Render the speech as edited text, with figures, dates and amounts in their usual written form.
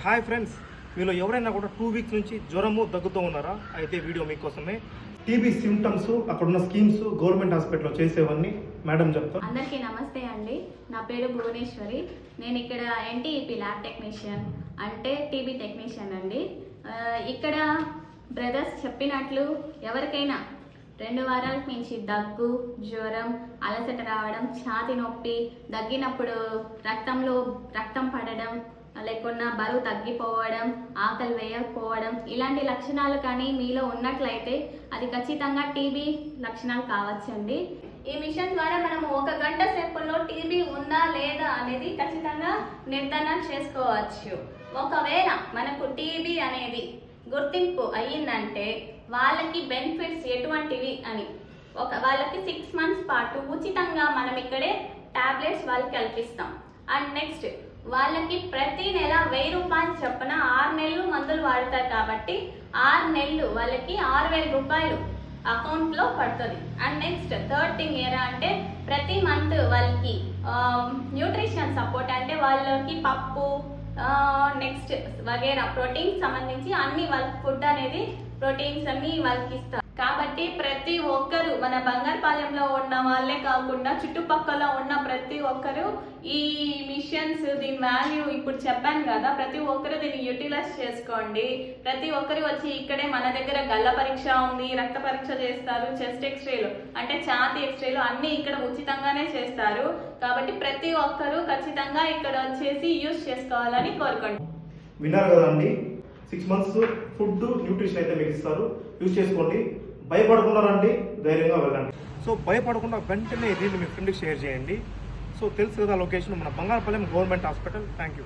Hi friends, మీలో ఎవరైనా కూడా 2 వీక్స్ నుంచి జ్వరము దగ్గుతూ ఉన్నారా? అయితే వీడియో మీకోసమే. టీబీ సిమ్టమ్స్, అక్కడున్న స్కీమ్స్ గవర్నమెంట్ హాస్పిటల్లో చేసేవన్నీ మేడం చెప్తారు. అందరికీ నమస్తే అండి. నా పేరు భువనేశ్వరి. నేను ఇక్కడ ఎన్టీఈపీ ల్యాబ్ టెక్నీషియన్, అంటే టీబీ టెక్నీషియన్ అండి. ఇక్కడ బ్రదర్స్ చెప్పినట్లు ఎవరికైనా 2 వారాలకు మించి దగ్గు, జ్వరం, అలసట రావడం, ఛాతి నొప్పి, దగ్గినప్పుడు రక్తం పడడం, లేకున్నా బరువు తగ్గిపోవడం, ఆకలి వేయకపోవడం, ఇలాంటి లక్షణాలు కానీ మీలో ఉన్నట్లయితే అది ఖచ్చితంగా టీబీ లక్షణాలు కావచ్చండి. ఈ మిషన్ ద్వారా మనం 1 గంట సేపులో టీబీ ఉందా లేదా అనేది ఖచ్చితంగా నిర్ధారణ చేసుకోవచ్చు. ఒకవేళ మనకు టీబీ అనేది గుర్తింపు అయ్యిందంటే వాళ్ళకి బెనిఫిట్స్ ఎటువంటివి అని వాళ్ళకి 6 months పాటు ఉచితంగా మనం ఇక్కడే టాబ్లెట్స్ వాళ్ళకి కల్పిస్తాం. అండ్ నెక్స్ట్ వాళ్ళకి ప్రతి నెల 1000 రూపాయలు చొప్పున 6 నెలలు మందులు వాడతారు కాబట్టి 6 నెలలు వాళ్ళకి 6000 రూపాయలు అకౌంట్లో పడుతుంది. అండ్ నెక్స్ట్ థర్డ్ థింగ్ ఏరా అంటే ప్రతి మంత్ వాళ్ళకి న్యూట్రిషన్ సపోర్ట్, అంటే వాళ్ళకి పప్పు నెక్స్ట్ వగేరా ప్రోటీన్స్ సంబంధించి అన్ని వాళ్ళకి ఫుడ్ అనేది ప్రోటీన్స్ అన్ని వాళ్ళకి ఇస్తారు. కాబట్టి ప్రతి ఒక్కరు మన బంగారుపాలెంలో ఉన్న వాళ్ళే కాకుండా చుట్టుపక్కల ఉన్న ప్రతి ఒక్కరు ఈ మిషన్స్, దీని వాల్యూ ఇప్పుడు చెప్పాను కదా, ప్రతి ఒక్కరు దీన్ని యూటిలైజ్ చేసుకోండి. ప్రతి ఒక్కరు వచ్చి ఇక్కడే మన దగ్గర గల్ల పరీక్ష ఉంది, రక్త పరీక్ష చేస్తారు, చెస్ట్ ఎక్స్రేలు అంటే ఛాతీ ఎక్స్రేలు అన్ని ఇక్కడ ఉచితంగానే చేస్తారు. కాబట్టి ప్రతి ఒక్కరు ఖచ్చితంగా ఇక్కడ వచ్చేసి యూజ్ చేసుకోవాలని కోరుకోండి. విన్నారు కదండి, 6 months ఫుడ్, న్యూట్రిషన్ అయితే మీకు ఇస్తారు. యూజ్ చేసుకోండి. భయపడకుండా ధైర్యంగా వెళ్ళండి. సో భయపడకుండా వెంటనే దీన్ని మీ ఫ్రెండ్కి షేర్ చేయండి. సో తెలుసు కదా లొకేషన్ మన Bangarupalem government hospital. Thank you.